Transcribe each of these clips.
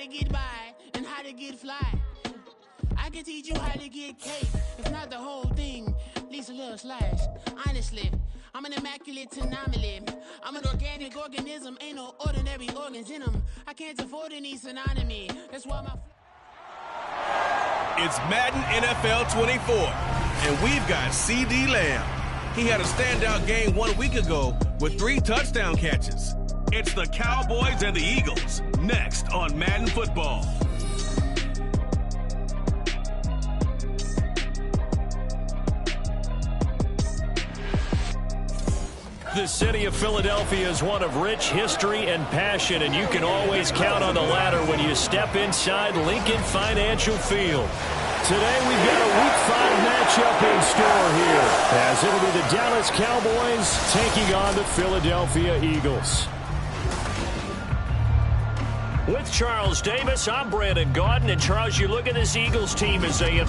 get by and how to get fly. I can teach you how to get cake. If not the whole thing, at least a little slice. Honestly, I'm an immaculate anomaly. I'm an organic organism, ain't no ordinary organs in them. I can't afford any synonymy. That's why my... It's Madden NFL 24, and we've got C.D. Lamb. He had a standout game 1 week ago with 3 touchdown catches. It's the Cowboys and the Eagles, next on Madden Football. The city of Philadelphia is one of rich history and passion, and you can always count on the latter when you step inside Lincoln Financial Field. Today we've got a Week 5 matchup in store here, as it'll be the Dallas Cowboys taking on the Philadelphia Eagles. With Charles Davis, I'm Brandon Gaudin, and Charles, you look at this Eagles team as they...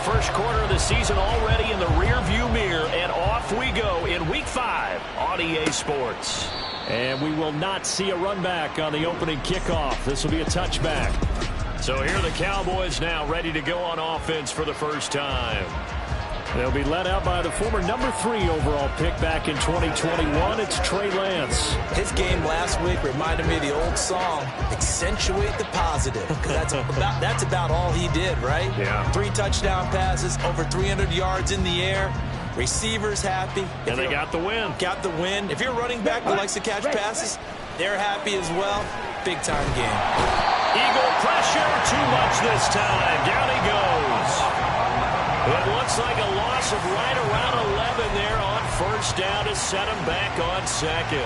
First quarter of the season already in the rearview mirror, and off we go in Week 5 on EA Sports. And we will not see a run back on the opening kickoff. This will be a touchback. So here are the Cowboys now ready to go on offense for the first time. They'll be led out by the former number 3 overall pick back in 2021. It's Trey Lance. His game last week reminded me of the old song, Accentuate the Positive. Because that's about all he did, right? Yeah. 3 touchdown passes, over 300 yards in the air. Receivers happy. And they got the win. Got the win. If you're a running back that likes to catch passes, they're happy as well. Big-time game. Eagle pressure, too much this time. Down he goes. It looks like a loss of right around 11 there on first down to set him back on second.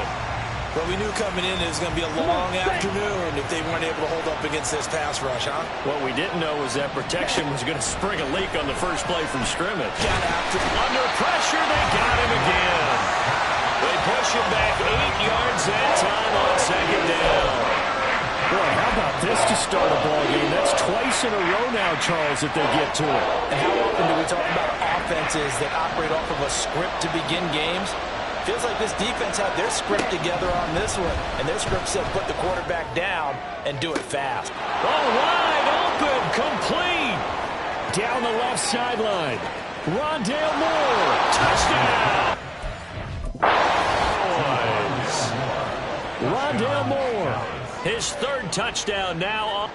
Well, we knew coming in it was going to be a long afternoon if they weren't able to hold up against this pass rush, huh? What we didn't know was that protection was going to spring a leak on the first play from scrimmage. Got after him. Under pressure, they got him again. They push him back 8 yards that time on second down. Boy, how about this to start a ball game? That's twice in a row now, Charles, that they get to it. And how often do we talk about offenses that operate off of a script to begin games? Feels like this defense had their script together on this one. And their script said put the quarterback down and do it fast. Oh, wide open, complete. Down the left sideline. Rondale Moore, touchdown. Boys. Rondale Moore. His 3rd touchdown now.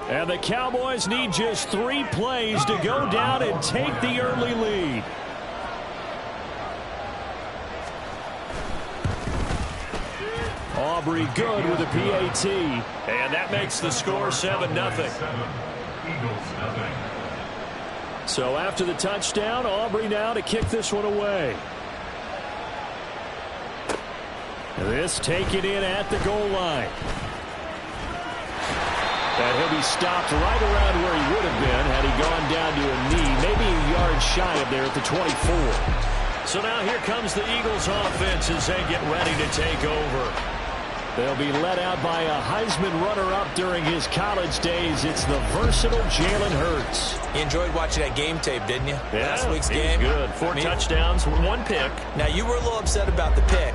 And the Cowboys need just 3 plays to go down and take the early lead. Aubrey good with a PAT. And that makes the score 7-0. So after the touchdown, Aubrey now to kick this one away. This taken in at the goal line. And he'll be stopped right around where he would have been had he gone down to a knee, maybe a yard shy of there at the 24. So now here comes the Eagles offense as they get ready to take over. They'll be led out by a Heisman runner-up during his college days. It's the versatile Jalen Hurts. You enjoyed watching that game tape, didn't you? Yeah, last week's game. Good. 4 touchdowns, 1 pick. Now, you were a little upset about the pick.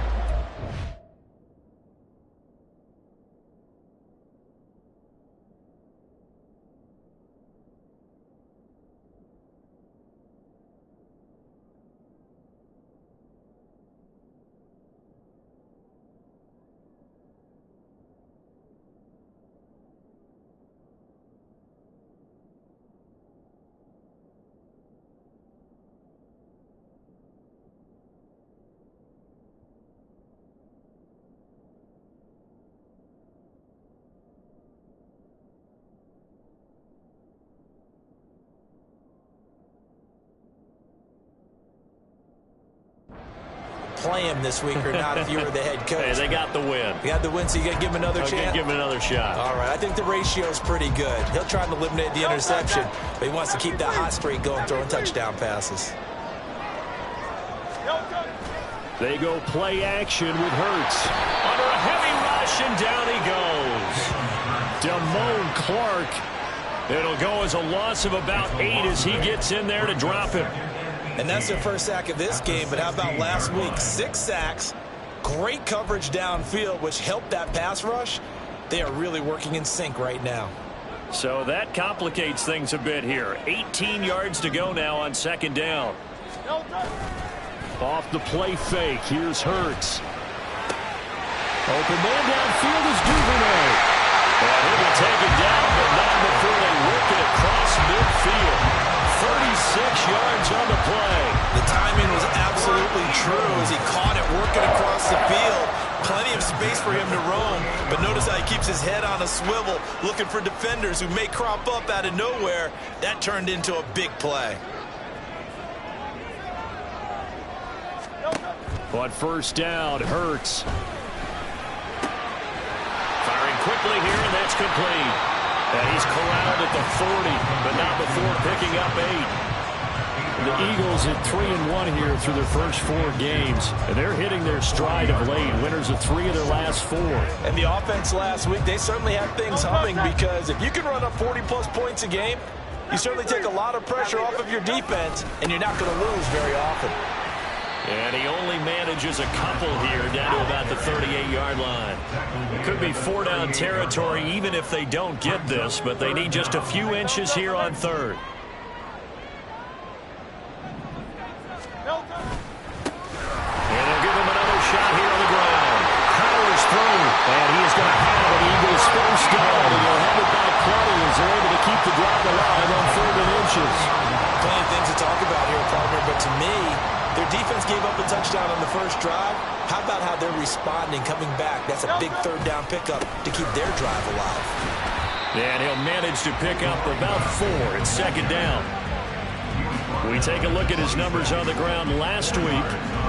play him this week or not if you were the head coach. Hey, they got the win. They got the win, so you got to give him another chance? Give him another shot. All right, I think the ratio's pretty good. He'll try to eliminate the interception, but he wants to keep that hot streak going, throwing touchdown passes. They go play action with Hurts. Under a heavy rush, and down he goes. Damone Clark. It'll go as a loss of about 8 as he gets in there to drop him. And that's their first sack of this game, but how about last week? 6 sacks, great coverage downfield, which helped that pass rush. They are really working in sync right now. So that complicates things a bit here. 18 yards to go now on second down. Off the play fake, here's Hurts. Open man downfield is Duvernay. And he will take it down, but not before they work it across midfield. 36 yards on the play. The timing was absolutely true as he caught it working across the field. Plenty of space for him to roam, but notice how he keeps his head on a swivel, looking for defenders who may crop up out of nowhere. That turned into a big play. On first down, Hurts. Firing quickly here, and that's complete. And he's corralled at the 40, but not before picking up 8. The Eagles at 3-1 here through their first 4 games. And they're hitting their stride of late. Winners of 3 of their last 4. And the offense last week, they certainly had things humming, because if you can run up 40-plus points a game, you certainly take a lot of pressure off of your defense, and you're not going to lose very often. And he only manages a couple here down to about the 38-yard line. Could be 4-down territory even if they don't get this, but they need just a few inches here on third. And they'll give him another shot here on the ground. Powers through, and he is going to have an Eagles first down. And they'll have it back plenty as they're able to keep the drive alive on 3rd and inches. Plenty of things to talk about here, partner, but to me, their defense gave up a touchdown on the first drive. How about how they're responding, coming back? That's a big 3rd down pickup to keep their drive alive. And he'll manage to pick up about 4 at second down. We take a look at his numbers on the ground last week.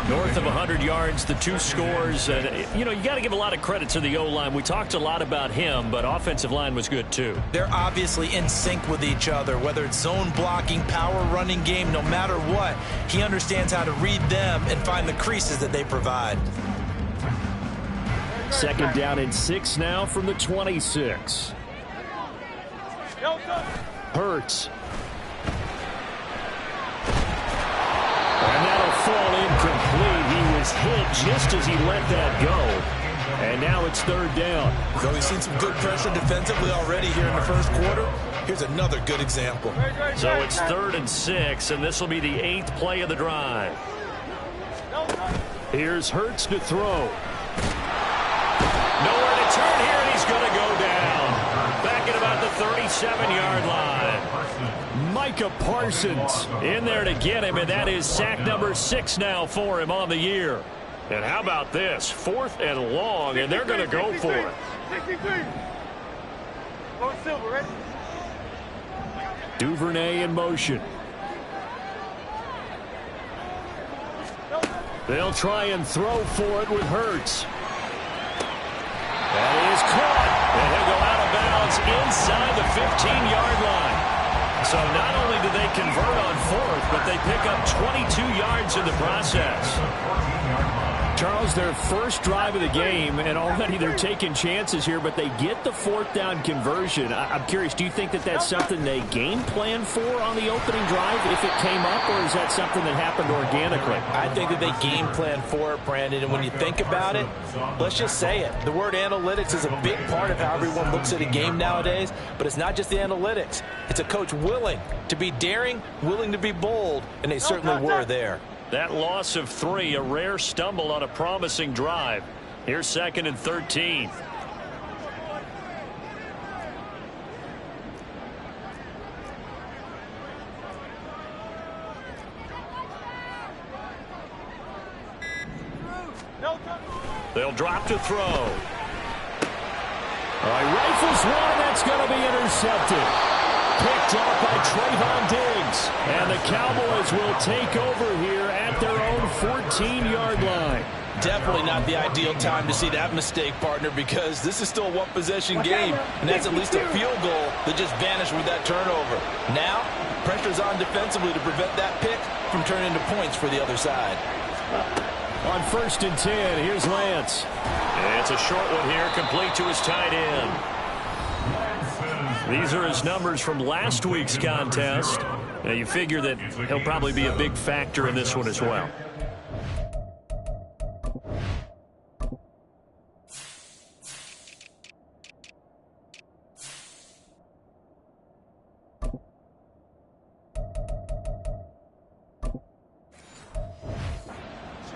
North of 100 yards, the 2 scores. And, you know, you got to give a lot of credit to the O-line. We talked a lot about him, but offensive line was good too. They're obviously in sync with each other, whether it's zone blocking, power running game, no matter what. He understands how to read them and find the creases that they provide. Second down and 6 now from the 26. Hurts. And that'll fall incomplete. He was hit just as he let that go. And now it's 3rd down. So we've seen some good pressure defensively already here in the first quarter. Here's another good example. So it's 3rd and 6, and this will be the 8th play of the drive. Here's Hurts to throw. Nowhere to turn here, and he's going to go down. Back at about the 37-yard line. Micah Parsons in there to get him, and that is sack number 6 now for him on the year. And how about this? 4th and long, and they're going to go for it. Duvernay in motion. They'll try and throw for it with Hurts. That is caught, and he'll go out of bounds inside the 15-yard line. So not only do they convert on 4th, but they pick up 22 yards in the process. Charles, their first drive of the game, and already they're taking chances here, but they get the 4th down conversion. I'm curious, do you think that that's something they game plan for on the opening drive if it came up, or is that something that happened organically? I think that they game plan for it, Brandon, and when you think about it, let's just say it. The word analytics is a big part of how everyone looks at a game nowadays, but it's not just the analytics. It's a coach willing to be daring, willing to be bold, and they certainly were there. That loss of 3, a rare stumble on a promising drive. Here's 2nd and 13. They'll drop to throw. All right, rifles one, that's going to be intercepted. Picked up by Trayvon Diggs. And the Cowboys will take over here at at their own 14-yard line. Definitely not the ideal time to see that mistake, partner, because this is still a one-possession game, and that's at least a field goal that just vanished with that turnover. Now, pressure's on defensively to prevent that pick from turning into points for the other side. On 1st and 10, here's Lance. It's a short one here, complete to his tight end. These are his numbers from last week's contest. Now, you figure that he'll probably be a big factor in this one as well.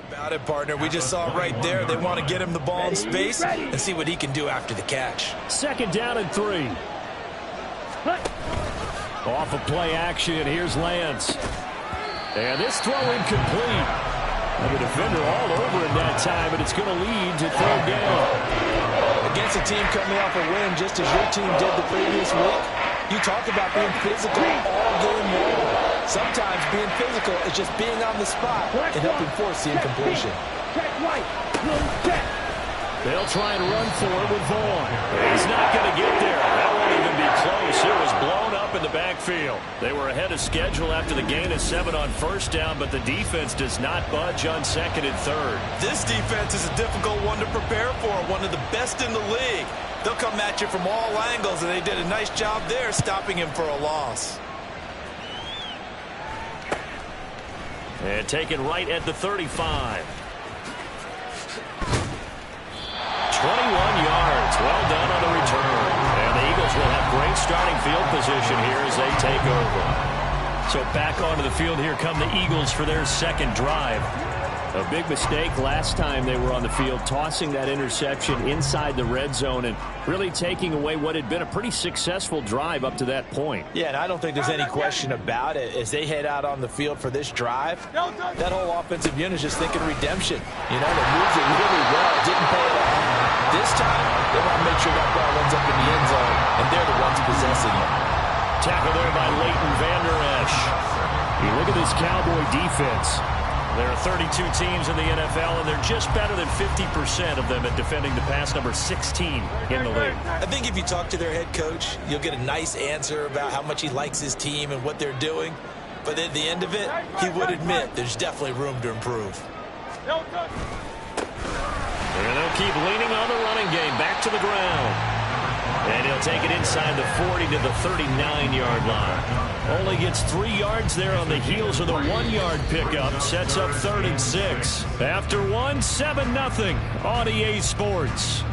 About it, partner. We just saw right there. They want to get him the ball in space and see what he can do after the catch. 2nd down and 3. Off of play action, here's Lance. And this throw incomplete. And the defender all over him that time, but it's going to lead to 3rd down. Against a team coming off a win just as your team did the previous week, you talked about being physical all game long. Sometimes being physical is just being on the spot and helping force the incompletion. They'll try and run for it with Vaughn. He's not going to get there. That won't even be close. It was blown up in the backfield. They were ahead of schedule after the gain of 7 on 1st down, but the defense does not budge on 2nd and 3rd. This defense is a difficult one to prepare for, one of the best in the league. They'll come at you from all angles, and they did a nice job there stopping him for a loss. And taken right at the 35. 21 yards. Well done on the return. And the Eagles will have great starting field position here as they take over. So back onto the field here come the Eagles for their 2nd drive. A big mistake last time they were on the field, tossing that interception inside the red zone and really taking away what had been a pretty successful drive up to that point. Yeah, and I don't think there's any question about it. As they head out on the field for this drive, that whole offensive unit is just thinking redemption. You know, they moved it really well, didn't pay it off. This time, they want to make sure that ball ends up in the end zone, and they're the ones possessing it. Tackle there by Leighton Vander Esch. You look at this Cowboy defense. There are 32 teams in the NFL, and they're just better than 50% of them at defending the pass, number 16 in the league. I think if you talk to their head coach, you'll get a nice answer about how much he likes his team and what they're doing. But at the end of it, he would admit there's definitely room to improve. And they'll keep leaning on the running game, back to the ground. And he'll take it inside the 40 to the 39-yard line. Only gets 3 yards there on the heels of the 1-yard pickup. Sets up 3rd and 6. After 1, 7-0 on EA Sports.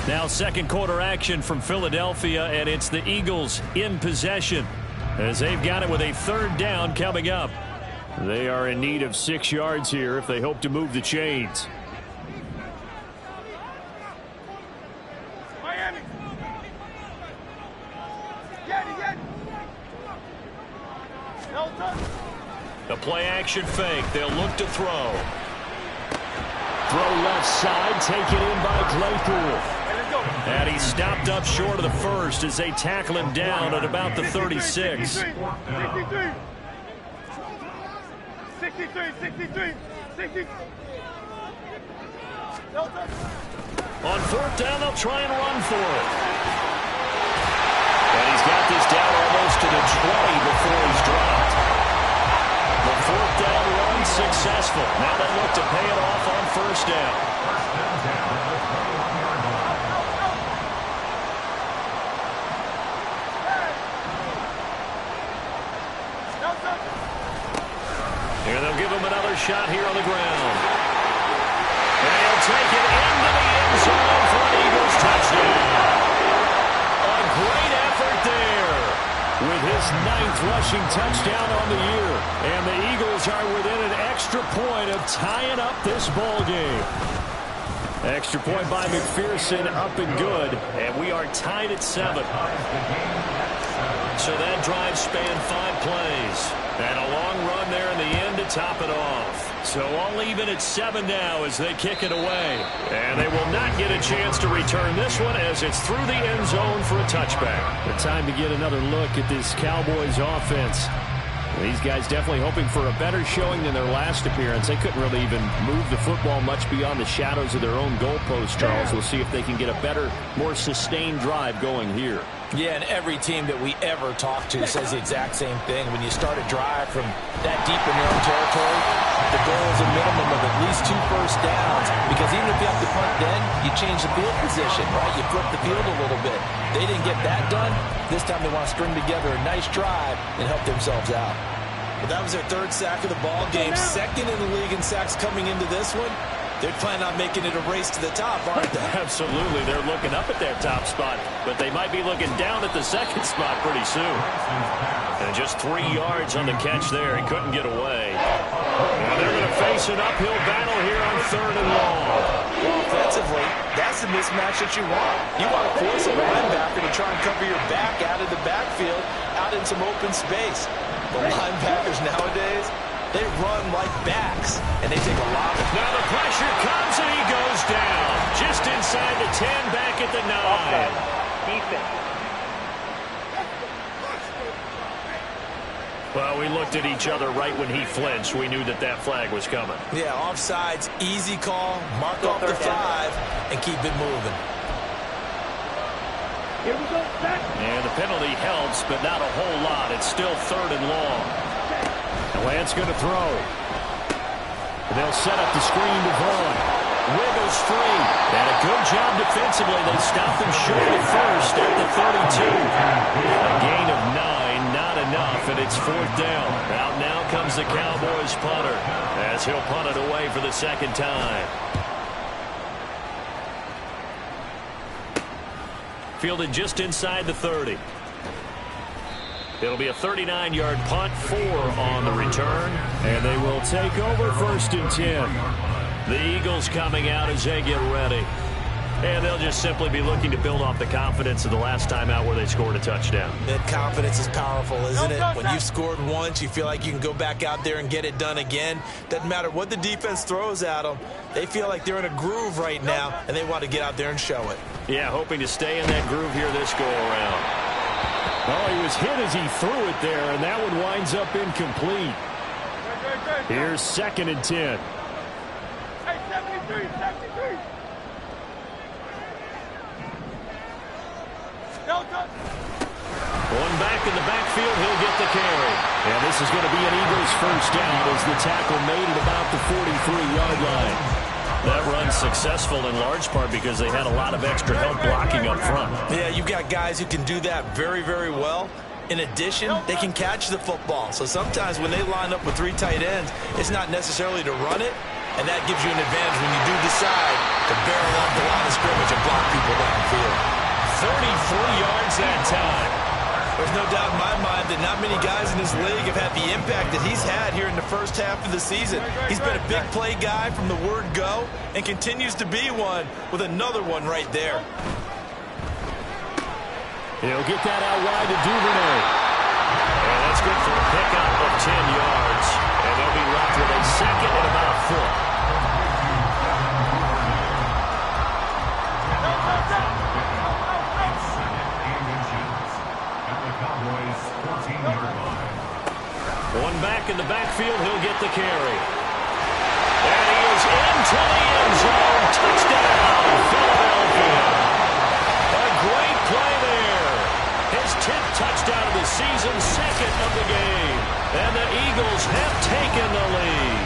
Now 2nd quarter action from Philadelphia, and it's the Eagles in possession as they've got it with a 3rd down coming up. They are in need of 6 yards here if they hope to move the chains. The play-action fake. They'll look to throw. Throw left side. Taken in by Claypool. And he's stopped up short of the 1st as they tackle him down at about the 36. 63. On 4th down, they'll try and run for it. And he's got this down almost to the 20 before he's dropped. The 4th down run successful. Now they look to pay it off on 1st down. Here they'll give him another shot here on the ground. And he'll take it into the end zone for an Eagles touchdown. A great effort there with his 9th rushing touchdown on the year. And the Eagles are within an extra point of tying up this ball game. Extra point by McPherson, up and good. And we are tied at 7. So that drive spanned 5 plays. And a long run there in the end to top it off. So all even at 7 now as they kick it away. And they will not get a chance to return this one as it's through the end zone for a touchback. The time to get another look at this Cowboys offense. These guys definitely hoping for a better showing than their last appearance. They couldn't really even move the football much beyond the shadows of their own goalpost, Charles. We'll see if they can get a better, more sustained drive going here. Yeah, and every team that we ever talk to says the exact same thing. When you start a drive from that deep in your own territory, the goal is a minimum of at least 2 first downs. Because even if you have to punt then, you change the field position, right? You flip the field a little bit. They didn't get that done. This time they want to string together a nice drive and help themselves out. Well, that was their 3rd sack of the ball game. 2nd in the league in sacks coming into this one. They're planning on making it a race to the top, aren't they? Absolutely. They're looking up at that top spot, but they might be looking down at the 2nd spot pretty soon. And just 3 yards on the catch there. He couldn't get away. Now they're going to face an uphill battle here on 3rd and long. Well, offensively, that's the mismatch that you want. You want to force a linebacker to try and cover your back out of the backfield, out in some open space. The linebackers nowadays, they run like backs, and they take a lot of... Now the pressure comes, and he goes down. Just inside the 10, back at the 9. Defense. Well, we looked at each other right when he flinched. We knew that that flag was coming. Yeah, offsides, easy call, mark off the 5, and keep it moving. Here we go. And the penalty helps, but not a whole lot. It's still 3rd and long. Lance going to throw. They'll set up the screen to Vaughn. Wiggles free. And a good job defensively. They stopped him short of first at the 32. A gain of 9, not enough, and it's 4th down. Out now comes the Cowboys punter as he'll punt it away for the 2nd time. Fielded just inside the 30. It'll be a 39-yard punt, 4 on the return, and they will take over 1st and 10. The Eagles coming out as they get ready. And they'll just simply be looking to build off the confidence of the last time out where they scored a touchdown. That confidence is powerful, isn't it? When you've scored once, you feel like you can go back out there and get it done again. Doesn't matter what the defense throws at them. They feel like they're in a groove right now, and they want to get out there and show it. Yeah, hoping to stay in that groove here this go-around. Oh, he was hit as he threw it there, and that one winds up incomplete. Here's 2nd and 10. Hey, 73, 73. One back in the backfield, he'll get the carry. And this is going to be an Eagles 1st down as the tackle made at about the 43-yard line. That run's successful in large part because they had a lot of extra help blocking up front. Yeah, you've got guys who can do that very, very well. In addition, they can catch the football. So sometimes when they line up with 3 tight ends, it's not necessarily to run it, and that gives you an advantage when you do decide to barrel up the line of scrimmage and block people downfield. 33 yards that time. There's no doubt in my mind that not many guys in this league have had the impact that he's had here in the first half of the season. He's been a big play guy from the word go and continues to be one with another one right there. He'll get that out wide to Duvernay. And that's good for a pickup of 10 yards. And they'll be left with a 2nd and about a foot. One back in the backfield, he'll get the carry. And he is into the end zone. Touchdown, Philadelphia. A great play there. His 10th touchdown of the season, 2nd of the game. And the Eagles have taken the lead.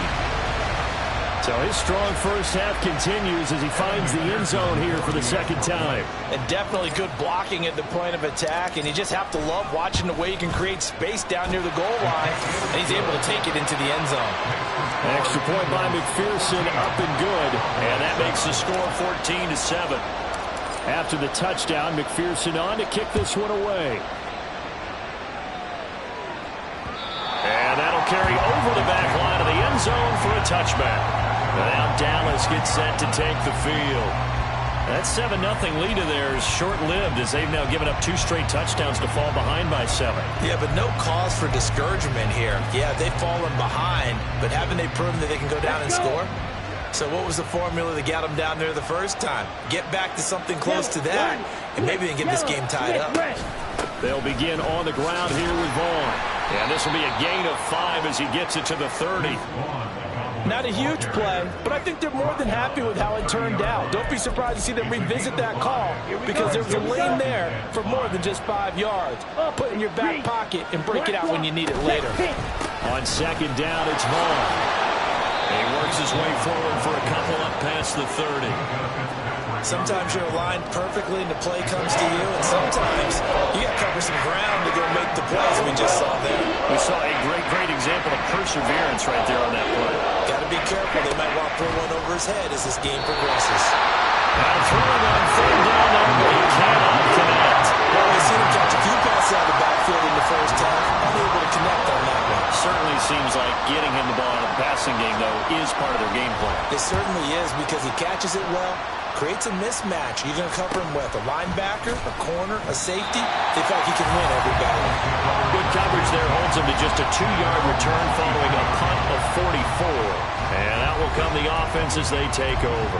So his strong first half continues as he finds the end zone here for the 2nd time. And definitely good blocking at the point of attack, and you just have to love watching the way you can create space down near the goal line, and he's able to take it into the end zone. An extra point by McPherson, up and good, and that makes the score 14-7. After the touchdown, McPherson on to kick this one away. And that'll carry over the back line of the end zone for a touchback. Now Dallas gets set to take the field. That 7-0 lead of theirs short-lived as they've now given up 2 straight touchdowns to fall behind by 7. Yeah, but no cause for discouragement here. Yeah, they've fallen behind, but haven't they proven that they can go down and score? So what was the formula that got them down there the first time? Get back to something close to that, and maybe they can get this game tied up. They'll begin on the ground here with Vaughn. And this will be a gain of 5 as he gets it to the 30. Not a huge play, but I think they're more than happy with how it turned out. Don't be surprised to see them revisit that call because there was a lane there for more than just 5 yards. Put it in your back pocket and break it out when you need it later. On second down, it's Vaughn. He works his way forward for a couple up past the 30. Sometimes you're aligned perfectly and the play comes to you, and sometimes you got to cover some ground to go make the plays we just saw there. We saw a great example of perseverance right there on that play. Got to be careful. They might want to throw one over his head as this game progresses. Now throwing on third down, he cannot connect. Well, we've seen him catch a few passes out of the backfield in the first half. Unable to connect on that one. Certainly seems like getting him the ball in the passing game, though, is part of their game plan. It certainly is because he catches it well. Creates a mismatch. You're going to cover him with a linebacker, a corner, a safety. They feel like he can win every battle. Good coverage there holds him to just a 2-yard return following a punt of 44. And out will come the offense as they take over.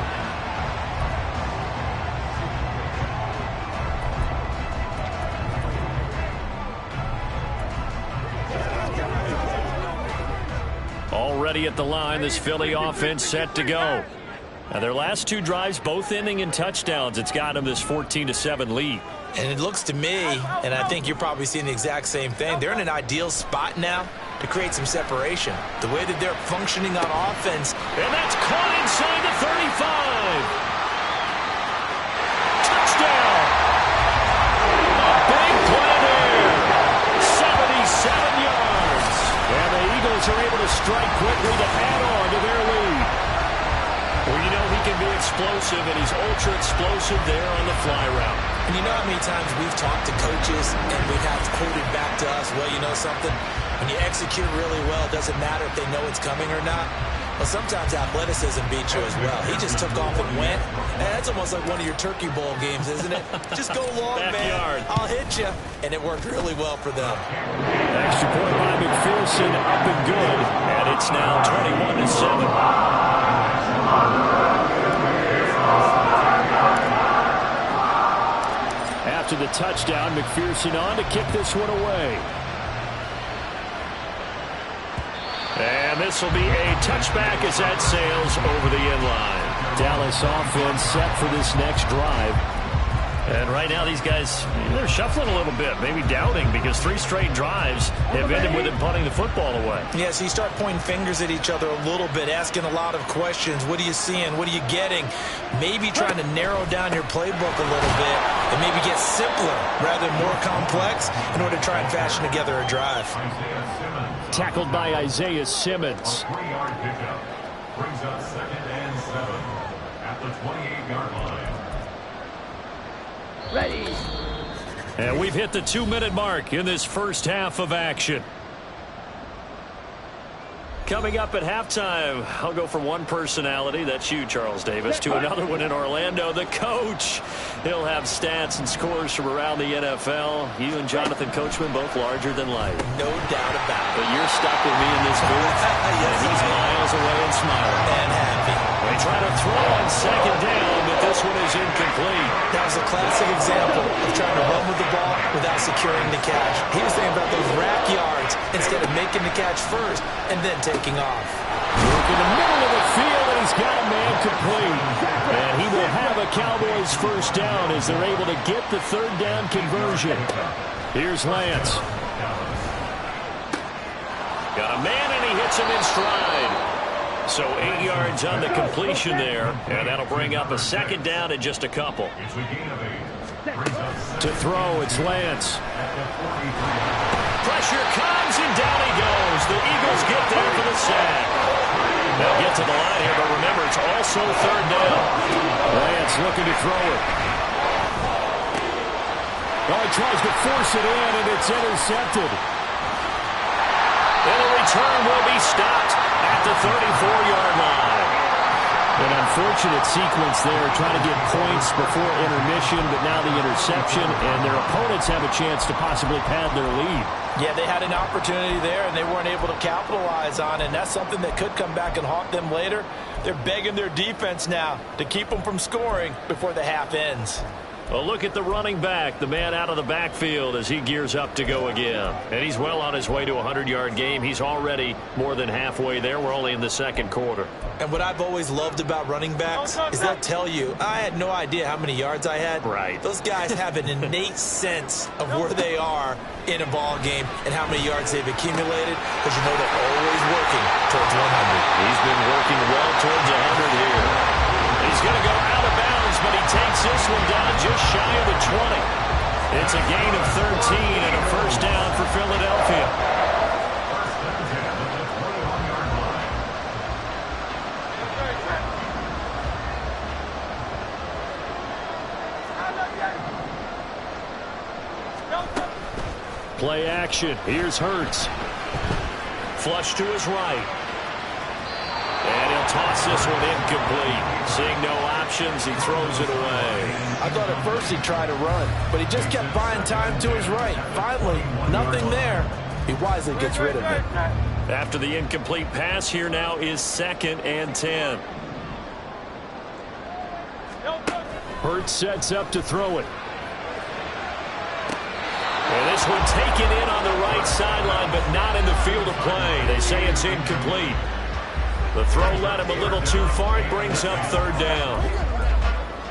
Already at the line, this Philly offense set to go. Now, their last 2 drives, both ending in touchdowns. It's got them this 14-7 lead. And it looks to me, and I think you're probably seeing the exact same thing, they're in an ideal spot now to create some separation. The way that they're functioning on offense. And that's caught inside the 35. Touchdown. A big play there. 77 yards. And the Eagles are able to strike quickly to add on to their lead. Well, you know he can be explosive, and he's ultra-explosive there on the fly route. And you know how many times we've talked to coaches and we've had quoted back to us, well, you know something? When you execute really well, it doesn't matter if they know it's coming or not. Well, sometimes athleticism beats you as well. He just took off and went. And that's almost like one of your Turkey Bowl games, isn't it? Just go long, man. I'll hit you. And it worked really well for them. Extra point by McPherson, up and good. And it's now 21-7. After the touchdown, McPherson on to kick this one away. And this will be a touchback as that sails over the end line. Dallas offense set for this next drive. And right now these guys, they're shuffling a little bit, maybe doubting, because 3 straight drives have ended with them punting the football away. Yeah, so you start pointing fingers at each other a little bit, asking a lot of questions. What are you seeing? What are you getting? Maybe trying to narrow down your playbook a little bit and maybe get simpler rather than more complex in order to try and fashion together a drive. Tackled by Isaiah Simmons. 3-yard pickup brings up 2nd and 7 at the 28-yard line. Ready. And we've hit the 2-minute mark in this first half of action. Coming up at halftime, I'll go from one personality, that's you, Charles Davis, to another one in Orlando, the coach. He'll have stats and scores from around the NFL. You and Jonathan Coachman, both larger than life. No doubt about it. But you're stuck with me in this booth, and he's miles away and smiling. And happy. They try to throw on second down, but this one is incomplete. That was a classic example of trying to run with the ball without securing the catch. He was thinking about those rack yards instead of making the catch first and then taking off. Look in the middle of the field, and he's got a man complete. And he will have a Cowboys first down as they're able to get the third down conversion. Here's Lance. Got a man, and he hits him in stride. So 8 yards on the completion there, and that'll bring up a second down in just a couple. To throw, it's Lance. Pressure comes, and down he goes. The Eagles get there for the sack. They'll get to the line here, but remember, it's also third down. Lance looking to throw it. Oh, he tries to force it in, and it's intercepted. And the return will be stopped at the 34-yard line. An unfortunate sequence there, trying to get points before intermission, but now the interception, and their opponents have a chance to possibly pad their lead. Yeah, they had an opportunity there, and they weren't able to capitalize on it, and that's something that could come back and haunt them later. They're begging their defense now to keep them from scoring before the half ends. Well, look at the running back, the man out of the backfield as he gears up to go again. And he's well on his way to a 100-yard game. He's already more than halfway there. We're only in the second quarter. And what I've always loved about running backs is they'll tell you, I had no idea how many yards I had. Right. Those guys have an innate sense of where they are in a ball game and how many yards they've accumulated, because you know they're always working towards 100. He's been working well towards 100 here. He's going to go out of bounds, but he takes this one down just shy of the 20. It's a gain of 13 and a first down for Philadelphia. Play action. Here's Hurts. Flush to his right. And he'll toss this one incomplete. Seeing no options, he throws it away. I thought at first he'd try to run, but he just kept buying time to his right. Finally, nothing there. He wisely gets rid of it. After the incomplete pass, here now is 2nd and 10. Hurts sets up to throw it. And this one taken in on the right sideline, but not in the field of play. They say it's incomplete. The throw led him a little too far. It brings up 3rd down.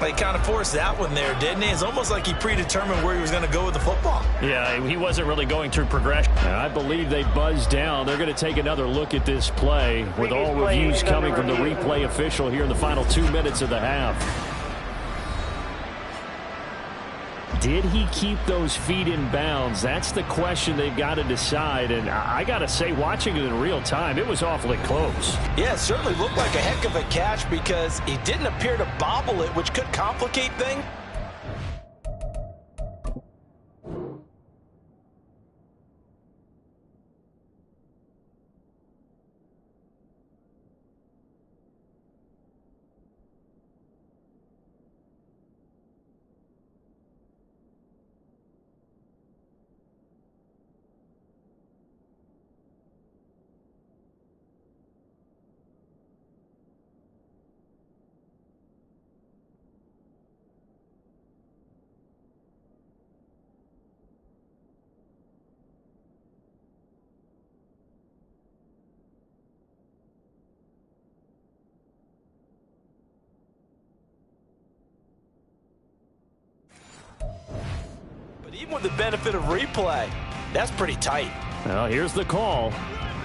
He kind of forced that one there, didn't he? It's almost like he predetermined where he was going to go with the football. Yeah, he wasn't really going through progression. And I believe they buzzed down. They're going to take another look at this play with all reviews coming from the replay official here in the final 2 minutes of the half. Did he keep those feet in bounds? That's the question they've got to decide. And I got to say, watching it in real time, it was awfully close. Yeah, it certainly looked like a heck of a catch because he didn't appear to bobble it, which could complicate things. Even with the benefit of replay, that's pretty tight. Well, here's the call.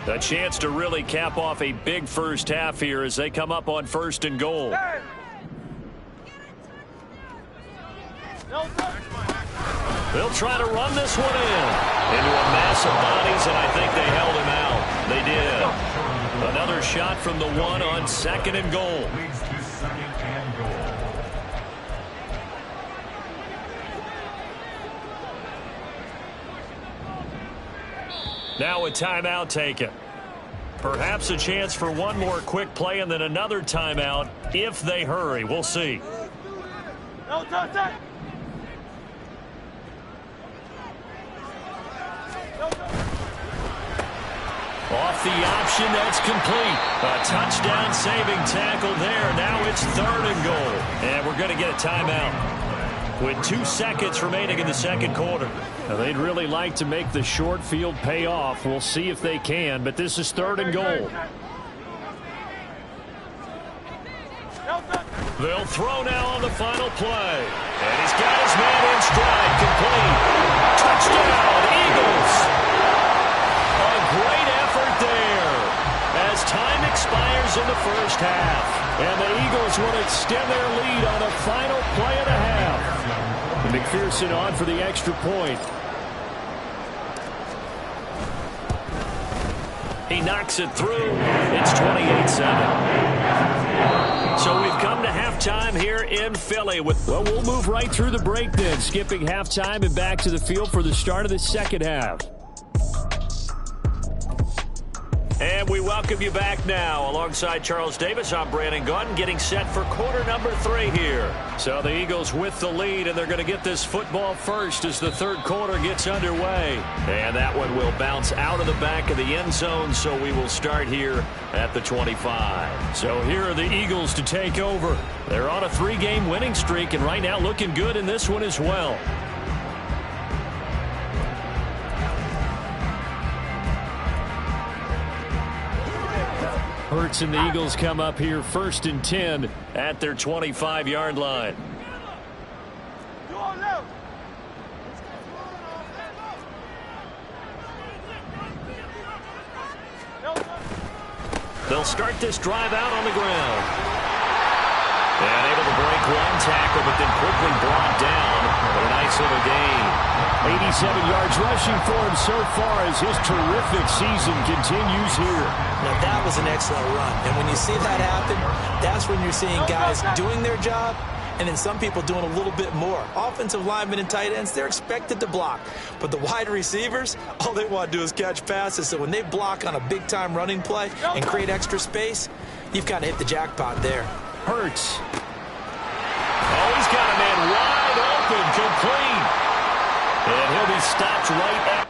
A chance to really cap off a big first half here as they come up on 1st and goal. They'll try to run this one into a mass of bodies, and I think they held him out. They did. Another shot from the 1 on 2nd and goal. Now a timeout taken. Perhaps a chance for one more quick play and then another timeout if they hurry. We'll see. No touch. Off the option, that's complete. A touchdown saving tackle there. Now it's 3rd and goal. And we're going to get a timeout with 2 seconds remaining in the second quarter. Now, they'd really like to make the short field pay off. We'll see if they can, but this is 3rd and goal. They'll throw now on the final play. And he's got his man in stride, complete. Touchdown, Eagles. A great effort there as time expires in the first half. And the Eagles will extend their lead on a final play and a half. McPherson on for the extra point. He knocks it through. It's 28-7. So we've come to halftime here in Philly. Well, we'll move right through the break then, skipping halftime and back to the field for the start of the second half. And we welcome you back now. Alongside Charles Davis, I'm Brandon Gaudin, getting set for quarter number 3 here. So the Eagles with the lead, and they're going to get this football first as the third quarter gets underway. And that one will bounce out of the back of the end zone, so we will start here at the 25. So here are the Eagles to take over. They're on a 3-game winning streak, and right now looking good in this one as well. Hurts and the Eagles come up here 1st and 10 at their 25-yard line. They'll start this drive out on the ground. And able to break one tackle, but then quickly brought down. But a nice little gain. 87 yards rushing for him so far as his terrific season continues here. Now that was an excellent run. And when you see that happen, that's when you're seeing guys doing their job and then some people doing a little bit more. Offensive linemen and tight ends, they're expected to block. But the wide receivers, all they want to do is catch passes. So when they block on a big-time running play and create extra space, you've kind of hit the jackpot there. Hurts. Oh, he's got a man wide open, complete. And he'll be stopped right at.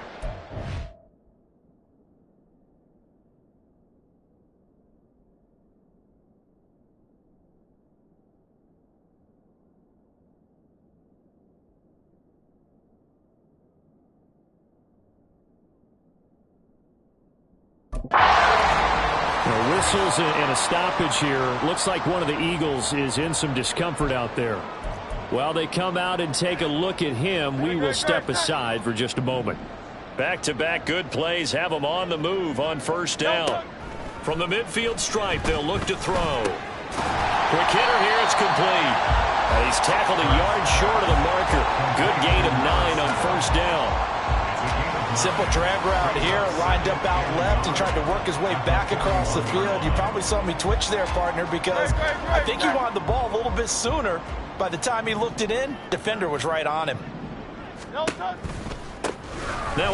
Whistles and a stoppage here. Looks like one of the Eagles is in some discomfort out there. While they come out and take a look at him, we will step aside for just a moment. Back-to-back good plays have them on the move on 1st down. From the midfield stripe, they'll look to throw. Quick hitter here, it's complete. And he's tackled a yard short of the marker. Good gain of 9 on 1st down. Simple drag route here, lined up out left and tried to work his way back across the field. You probably saw me twitch there, partner, because I think he wanted the ball a little bit sooner. By the time he looked it in, defender was right on him. Now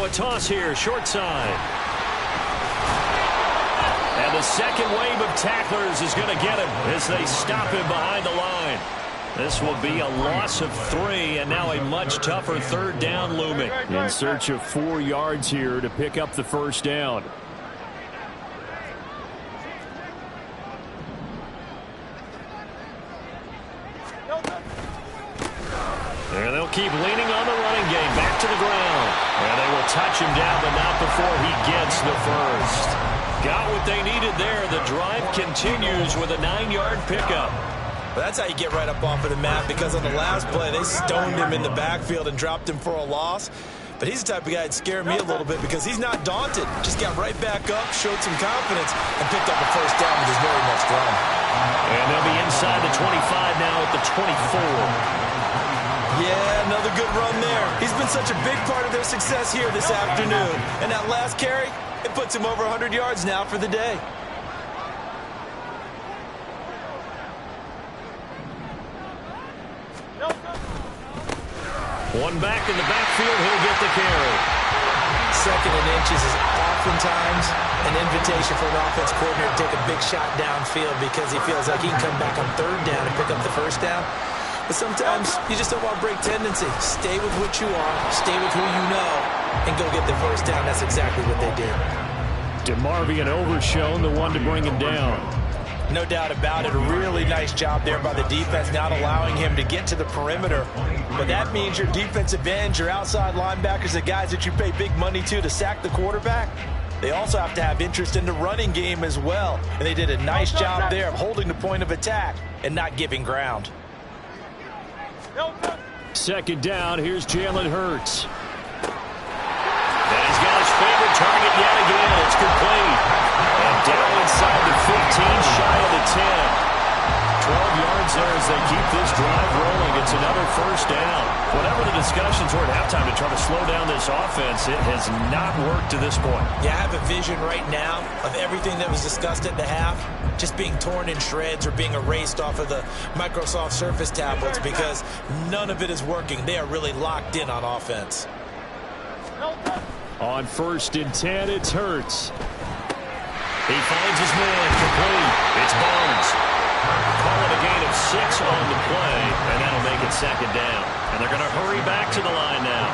a toss here, short side. And the second wave of tacklers is going to get him as they stop him behind the line. This will be a loss of 3, and now a much tougher 3rd down looming. In search of 4 yards here to pick up the 1st down. And they'll keep leaning on the running game. Back to the ground. And they will touch him down, but not before he gets the first. Got what they needed there. The drive continues with a 9-yard pickup. Well, that's how you get right up off of the mat, because on the last play, they stoned him in the backfield and dropped him for a loss. But he's the type of guy that scared me a little bit because he's not daunted. Just got right back up, showed some confidence, and picked up a 1st down with his very next run. And they'll be inside the 25 now at the 24. Yeah, another good run there. He's been such a big part of their success here this afternoon. And that last carry, it puts him over 100 yards now for the day. One back in the backfield, he'll get the carry. 2nd and inches is oftentimes an invitation for an offense coordinator to take a big shot downfield because he feels like he can come back on 3rd down and pick up the 1st down. But sometimes you just don't want to break tendency. Stay with what you are, stay with who you know, and go get the 1st down. That's exactly what they did. DeMarvion Overshown, the one to bring him down. No doubt about it. A really nice job there by the defense, not allowing him to get to the perimeter. But that means your defensive ends, your outside linebackers, the guys that you pay big money to sack the quarterback, they also have to have interest in the running game as well. And they did a nice job there of holding the point of attack and not giving ground. 2nd down, here's Jalen Hurts. And he's got his favorite target yet again. It's complete. And down inside the 15, shy of the 10. 12 yards there as they keep this drive rolling. It's another 1st down. Whatever the discussions were at halftime to try to slow down this offense, it has not worked to this point. Yeah, I have a vision right now of everything that was discussed at the half just being torn in shreds or being erased off of the Microsoft Surface tablets because none of it is working. They are really locked in on offense. On 1st and 10, it's Hurts. He finds his man complete. It's Barnes. Call it a gain of 6 on the play, and that'll make it second down. And they're going to hurry back to the line now.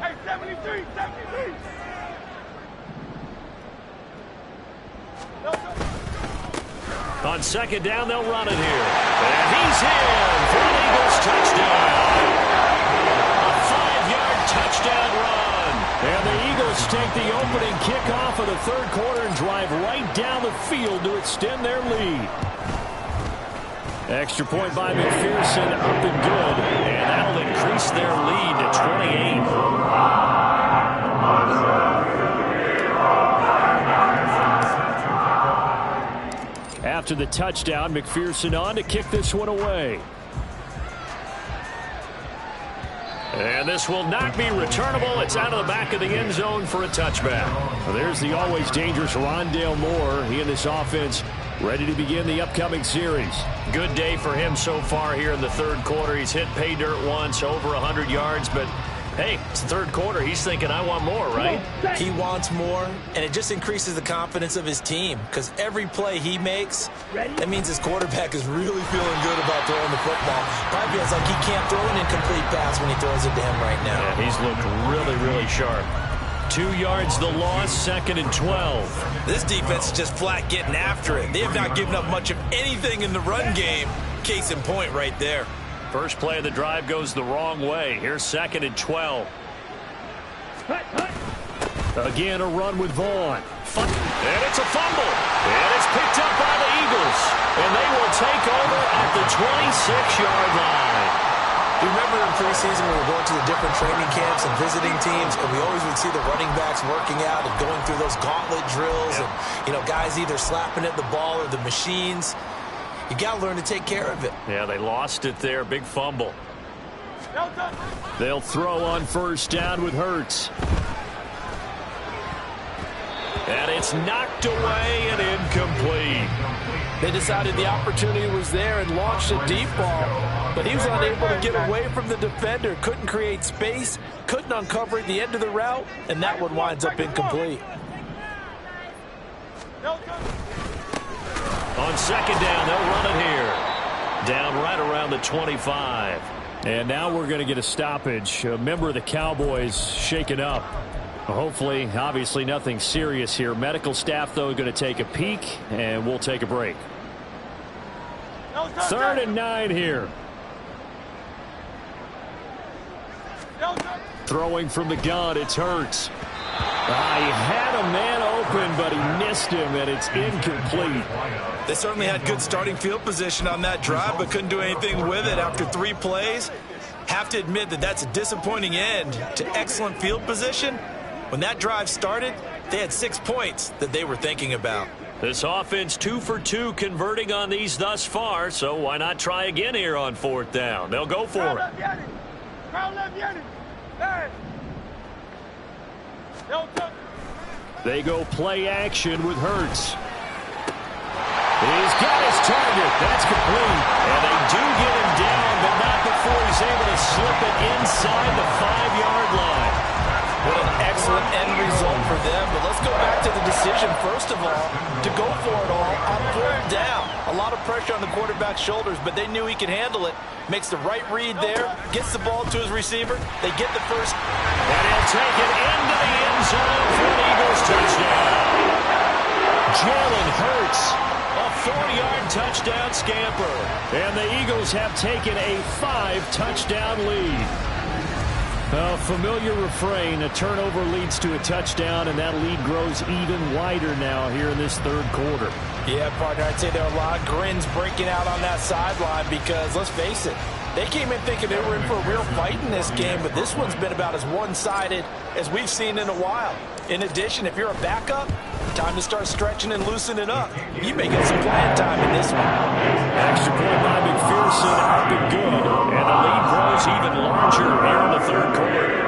Hey, 73, 73. On second down, they'll run it here. And he's in for an Eagles touchdown. A 5-yard touchdown run. And the Eagles take the opening kickoff of the third quarter and drive right down the field to extend their lead. Extra point by McPherson, up and good. And that'll increase their lead to 28. After the touchdown, McPherson on to kick this one away. And this will not be returnable. It's out of the back of the end zone for a touchback. Well, there's the always dangerous Rondale Moore. He and this offense ready to begin the upcoming series. Good day for him so far here in the third quarter. He's hit pay dirt once, over 100 yards, but hey, it's the third quarter. He's thinking, I want more, right? He wants more, and it just increases the confidence of his team because every play he makes, that means his quarterback is really feeling good about throwing the football. Probably feels like he can't throw an incomplete pass when he throws it to him right now. Yeah, he's looked really, really sharp. 2 yards the loss, second and 12. This defense is just flat getting after it. They have not given up much of anything in the run game. Case in point right there. First play of the drive goes the wrong way. Here's second and 12. Again, a run with Vaughn. And it's a fumble. And it's picked up by the Eagles. And they will take over at the 26-yard line. You remember in preseason when we were going to the different training camps and visiting teams, and we always would see the running backs working out and going through those gauntlet drills, and, you know, guys either slapping at the ball or the machines. You got to learn to take care of it. Yeah, they lost it there. Big fumble. They'll throw on first down with Hurts. And it's knocked away and incomplete. They decided the opportunity was there and launched a deep ball, but he was unable to get away from the defender, couldn't create space, couldn't uncover at the end of the route, and that one winds up incomplete. On second down, they'll run it here. Down right around the 25. And now we're going to get a stoppage. A member of the Cowboys shaken up. Hopefully, obviously nothing serious here. Medical staff, though, going to take a peek, and we'll take a break. 3rd and 9 here. Throwing from the gun, it's Hurts. He had a man open, but he missed him, and it's incomplete. They certainly had good starting field position on that drive, but couldn't do anything with it after 3 plays. Have to admit that that's a disappointing end to excellent field position. When that drive started, they had 6 points that they were thinking about. This offense 2 for 2 converting on these thus far, so why not try again here on 4th down? They'll go for it. They go play action with Hurts. He's got his target. That's complete. And they do get him down, but not before he's able to slip it inside the 5-yard line. What an excellent end result for them. But let's go back to the decision, first of all, to go for it all on 4th down. A lot of pressure on the quarterback's shoulders, but they knew he could handle it. Makes the right read there, gets the ball to his receiver. They get the first. And he'll take it into the end zone for an Eagles touchdown. Jalen Hurts, a 4-yard touchdown scamper. And the Eagles have taken a 5-touchdown lead. A familiar refrain, a turnover leads to a touchdown, and that lead grows even wider now here in this third quarter. Yeah, partner, I'd say there are a lot of grins breaking out on that sideline because, let's face it, they came in thinking they were in for a real fight in this game, but this one's been about as one-sided as we've seen in a while. In addition, if you're a backup, time to start stretching and loosening up. You may get some playing time in this one. Extra point by McPherson, up and good, and the lead grows even larger here in the third quarter.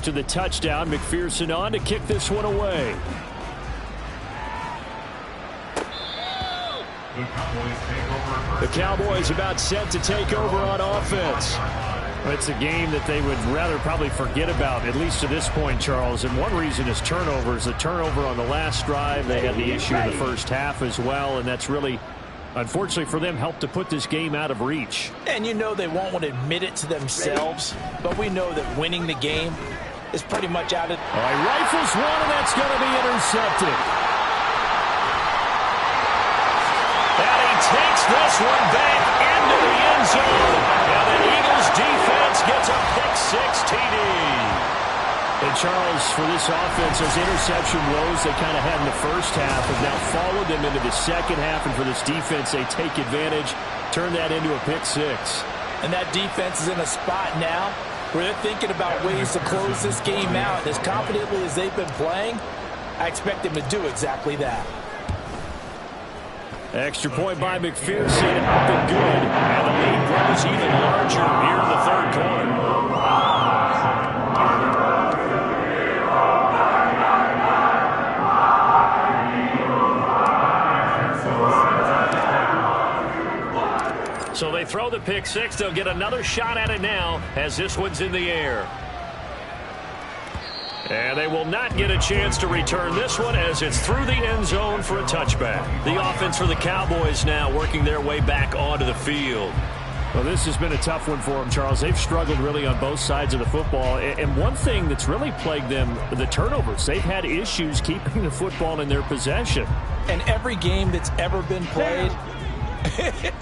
after the touchdown. McPherson on to kick this one away. The Cowboys about set to take over on offense. It's a game that they would rather probably forget about, at least to this point, Charles. And one reason is turnovers. The turnover on the last drive, they had the issue in the first half as well, and that's really, unfortunately for them, helped to put this game out of reach. And you know they won't want to admit it to themselves, but we know that winning the game is pretty much out of... All right, rifles one, and that's going to be intercepted. And he takes this one back into the end zone. And the Eagles defense gets a pick-6 TD. And Charles, for this offense, those interception woes they kind of had in the first half have now followed them into the second half. And for this defense, they take advantage, turn that into a pick-6. And that defense is in a spot now where they're thinking about ways to close this game out. As confidently as they've been playing, I expect them to do exactly that. Extra point by McPherson, up and good. And the lead grows even larger here in the third quarter. So they throw the pick-6. They'll get another shot at it now as this one's in the air. And they will not get a chance to return this one as it's through the end zone for a touchback. The offense for the Cowboys now working their way back onto the field. Well, this has been a tough one for them, Charles. They've struggled really on both sides of the football. And one thing that's really plagued them, the turnovers. They've had issues keeping the football in their possession. And every game that's ever been played,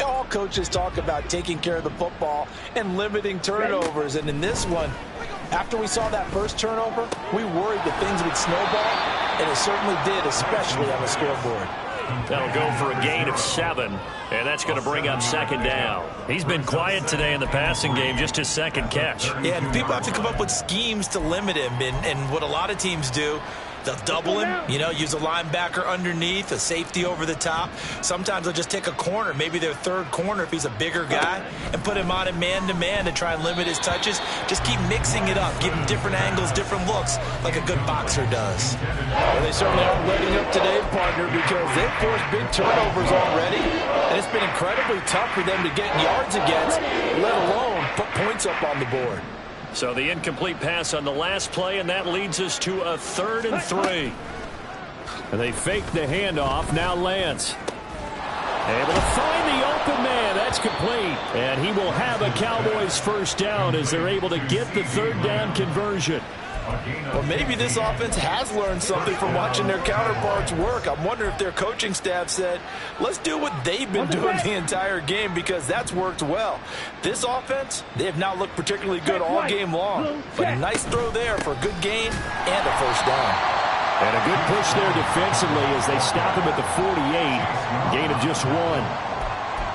all coaches talk about taking care of the football and limiting turnovers. And in this one, after we saw that first turnover, we worried that things would snowball, and it certainly did, especially on the scoreboard. That'll go for a gain of 7, and that's going to bring up second down. He's been quiet today in the passing game, just his second catch. Yeah, and people have to come up with schemes to limit him, and what a lot of teams do, they'll double him, use a linebacker underneath, a safety over the top. Sometimes they'll just take a corner, maybe their third corner if he's a bigger guy, and put him on a man-to-man to try and limit his touches. Just keep mixing it up, give him different angles, different looks, like a good boxer does. Well, they certainly aren't letting up today, partner, because they've forced big turnovers already, and it's been incredibly tough for them to get yards against, let alone put points up on the board. So the incomplete pass on the last play, and that leads us to a 3rd and 3. And they fake the handoff. Now Lance able to find the open man. That's complete. And he will have a Cowboys first down as they're able to get the 3rd down conversion. Well, maybe this offense has learned something from watching their counterparts work. I'm wondering if their coaching staff said, let's do what they've been doing the entire game, because that's worked well. This offense, they have not looked particularly good all game long. But a nice throw there for a good gain and a first down. And a good push there defensively as they stop him at the 48. Gain of just 1.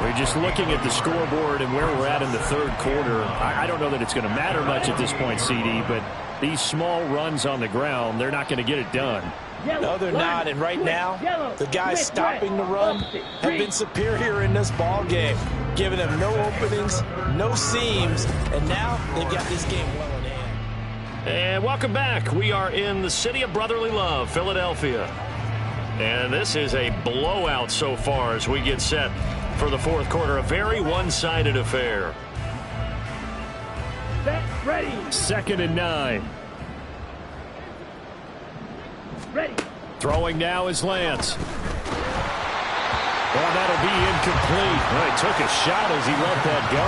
We're just looking at the scoreboard and where we're at in the third quarter. I don't know that it's going to matter much at this point, CD, but these small runs on the ground, they're not going to get it done. No, they're not. And right now, the guys stopping the run have been superior in this ball game, giving them no openings, no seams, and now they've got this game well in hand. And welcome back. We are in the city of brotherly love, Philadelphia. And this is a blowout so far as we get set for the fourth quarter. A very one-sided affair. Ready. 2nd and 9. Ready. Throwing now is Lance. Well, that'll be incomplete. Well, he took a shot as he let that go.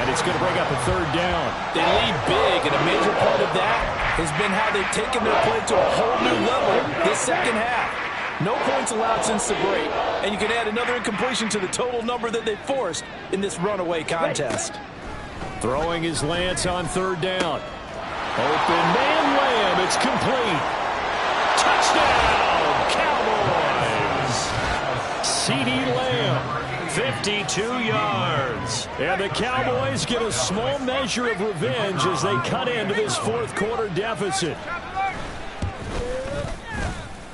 And it's going to bring up a 3rd down. They lead big, and a major part of that has been how they've taken their play to a whole new level this second half. No points allowed since the break, and you can add another incompletion to the total number that they forced in this runaway contest. Throwing is Lance on 3rd down. Open man Lamb. It's complete. Touchdown, Cowboys. CeeDee Lamb, 52 yards. And the Cowboys get a small measure of revenge as they cut into this fourth quarter deficit.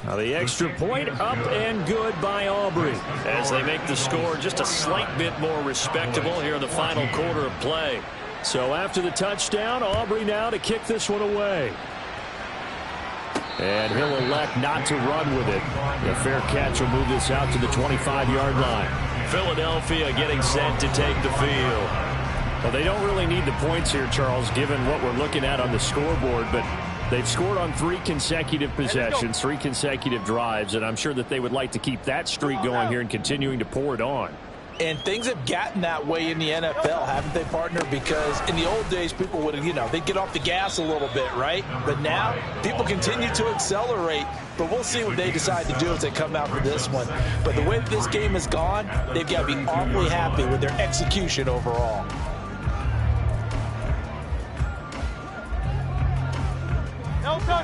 Now the extra point up and good by Aubrey as they make the score just a slight bit more respectable here in the final quarter of play. So after the touchdown, Aubrey now to kick this one away. And he'll elect not to run with it. The fair catch will move this out to the 25-yard line. Philadelphia getting set to take the field. Well, they don't really need the points here, Charles, given what we're looking at on the scoreboard, but they've scored on 3 consecutive possessions, 3 consecutive drives, and I'm sure that they would like to keep that streak going here and continuing to pour it on. And things have gotten that way in the NFL, haven't they, partner? Because in the old days, people would, they'd get off the gas a little bit, right? But now, people continue to accelerate. But we'll see what they decide to do as they come out for this one. But the way that this game has gone, they've got to be awfully happy with their execution overall.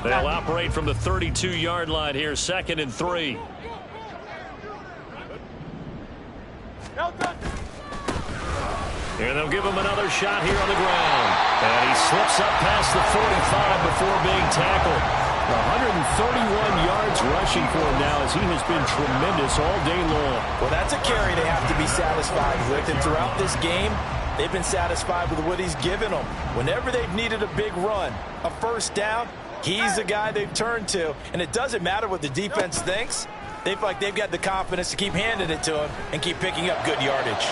They'll operate from the 32-yard line here, 2nd and 3. And they'll give him another shot here on the ground. And he slips up past the 45 before being tackled. 131 yards rushing for him now as he has been tremendous all day long. Well, that's a carry they have to be satisfied with. And throughout this game, they've been satisfied with what he's given them. Whenever they've needed a big run, a first down, he's the guy they've turned to. And it doesn't matter what the defense thinks. They feel like they've got the confidence to keep handing it to him and keep picking up good yardage.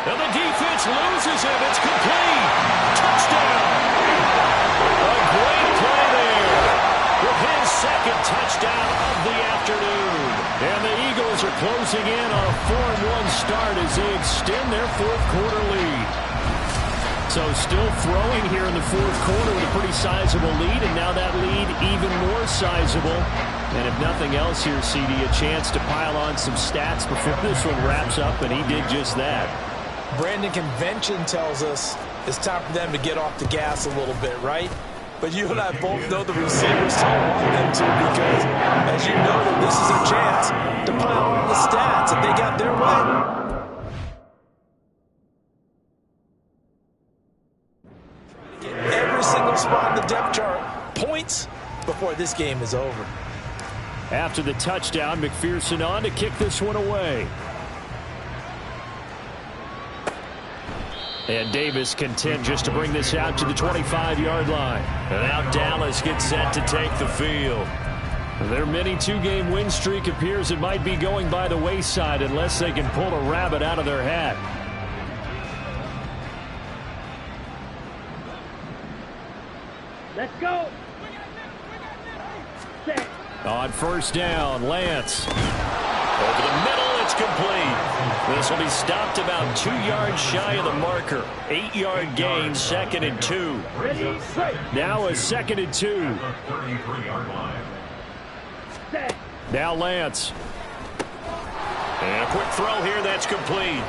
And the defense loses him. It's complete. Touchdown. A great play there with his 2nd touchdown of the afternoon. And the Eagles are closing in on a 4-1 start as they extend their 4th quarter lead. So still throwing here in the 4th quarter with a pretty sizable lead, and now that lead even more sizable. And if nothing else here, CD, a chance to pile on some stats before this one wraps up, and he did just that. Brandon, convention tells us it's time for them to get off the gas a little bit, right? But you and I both know the receivers don't want them to because, as you know, this is their chance to pile on the stats if they got their way. Get every single spot in the depth chart points before this game is over. After the touchdown, McPherson on to kick this one away. And Davis content just to bring this out to the 25-yard line. And now Dallas gets set to take the field. Their mini 2-game win streak appears it might be going by the wayside unless they can pull a rabbit out of their hat. Let's go. On first down, Lance. Over the middle, it's complete. This will be stopped about 2 yards shy of the marker. 8-yard gain, 2nd and 2. Now a 2nd and 2. Now Lance. And a quick throw here, that's complete.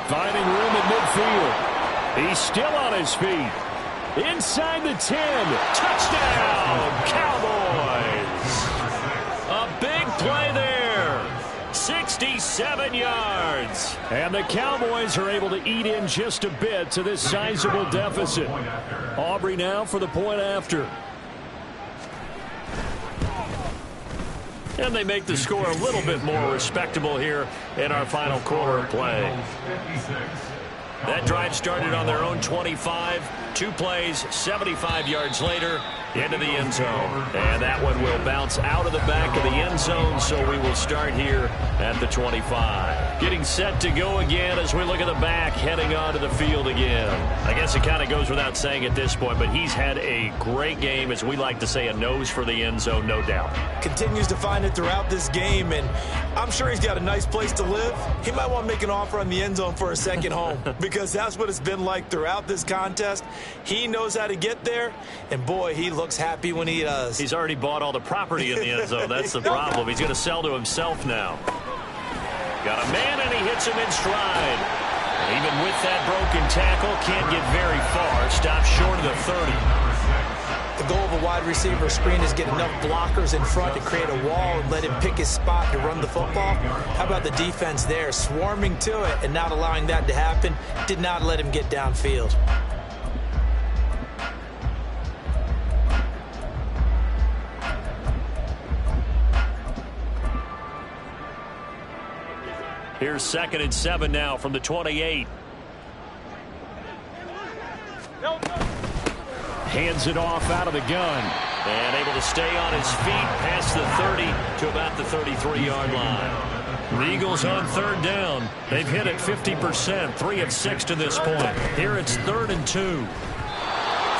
Finding room at midfield. He's still on his feet. Inside the 10. Touchdown, Cowboys. A big play there. 67 yards. And the Cowboys are able to eat in just a bit to this sizable deficit. Aubrey now for the point after. And they make the score a little bit more respectable here in our final quarter of play. That drive started on their own 25. 2 plays, 75 yards later, into the end zone. And that one will bounce out of the back of the end zone, so we will start here at the 25. Getting set to go again as we look at the back, heading onto the field again. I guess it kind of goes without saying at this point, but he's had a great game, as we like to say, a nose for the end zone, no doubt. Continues to find it throughout this game, and I'm sure he's got a nice place to live. He might want to make an offer on the end zone for a second home because that's what it's been like throughout this contest. He knows how to get there, and boy, he looks happy when he does. He's already bought all the property in the end zone. That's the problem. He's going to sell to himself now. Got a man, and he hits him in stride. And even with that broken tackle, can't get very far. Stops short of the 30. The goal of a wide receiver screen is get enough blockers in front to create a wall and let him pick his spot to run the football. How about the defense there, swarming to it and not allowing that to happen? Did not let him get downfield. Here's 2nd and 7 now from the 28. hands it off out of the gun. And able to stay on his feet past the 30 to about the 33-yard line. The Eagles on third down. They've hit it 50%, 3 of 6 to this point. Here it's 3rd and 2.